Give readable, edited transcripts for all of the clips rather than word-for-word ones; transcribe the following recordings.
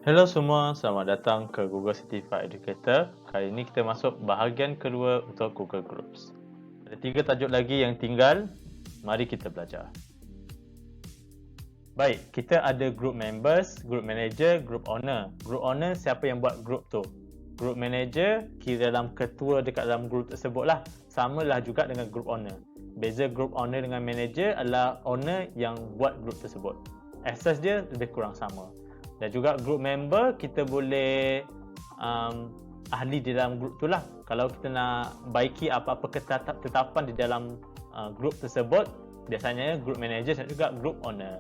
Hello semua, selamat datang ke Google Certified Educator. Kali ini kita masuk bahagian kedua untuk Google Groups. Ada 3 tajuk lagi yang tinggal, mari kita belajar. Baik, kita ada group members, group manager, group owner. Group owner siapa yang buat group tu? Group manager kira dalam ketua dekat dalam group tersebut lah. Samalah juga dengan group owner. Beza group owner dengan manager adalah owner yang buat group tersebut. Asas dia lebih kurang sama. Dan juga group member kita boleh ahli di dalam group tu lah. Kalau kita nak baiki apa-apa ketetapan di dalam group tersebut, biasanya group manager dan juga group owner.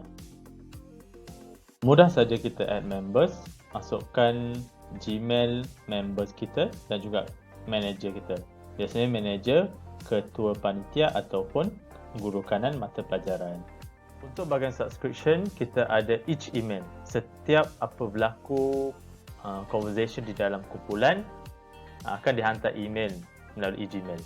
Mudah saja kita add members, masukkan Gmail members kita dan juga manager kita. Biasanya manager, ketua panitia ataupun guru kanan mata pelajaran. Untuk bahagian subscription, kita ada each email. Setiap apa berlaku conversation di dalam kumpulan akan dihantar email melalui Gmail.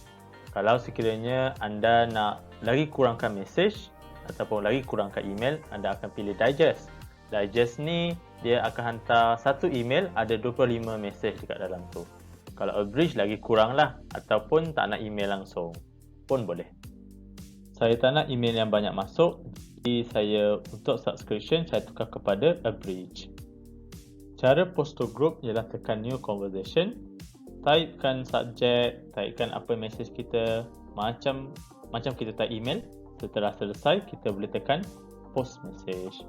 Kalau sekiranya anda nak lagi kurangkan message ataupun lagi kurangkan email, anda akan pilih digest. Digest ni dia akan hantar satu email ada 25 message dekat dalam tu. Kalau abridge lagi kurang lah, ataupun tak nak email langsung pun boleh. Saya tak nak email yang banyak masuk, jadi saya untuk subscription saya tukar kepada abridge. Cara post to group ialah tekan new conversation, typekan subject, typekan apa message kita, macam kita type email. Setelah selesai kita boleh tekan post message.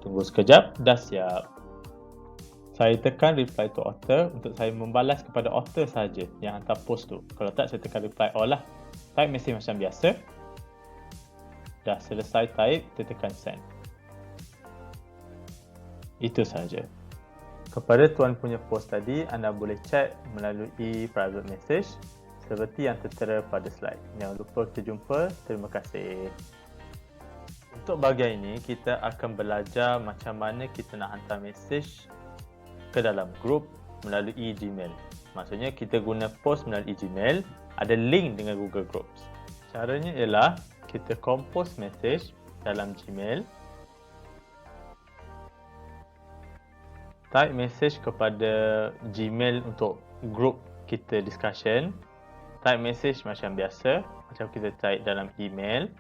Tunggu sekejap, dah siap. Saya tekan reply to author untuk saya membalas kepada author saja yang hantar post tu. Kalau tak, saya tekan reply all lah. Type message macam biasa. Dah selesai type, kita tekan send. Itu saja. Kepada tuan punya post tadi, anda boleh chat melalui private message seperti yang tertera pada slide. Jangan lupa kita jumpa. Terima kasih. Untuk bahagian ini, kita akan belajar macam mana kita nak hantar message ke dalam group melalui Gmail. Maksudnya kita guna post melalui Gmail, ada link dengan Google Groups. Caranya ialah kita compose message dalam Gmail, type message kepada Gmail untuk group kita discussion, type message macam biasa, macam kita type dalam email.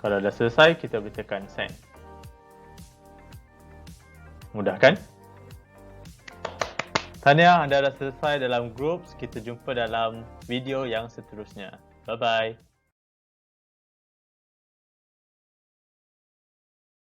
Kalau dah selesai, kita boleh tekan send. Mudah kan? Tahniah, anda dah selesai dalam group. Kita jumpa dalam video yang seterusnya. Bye-bye.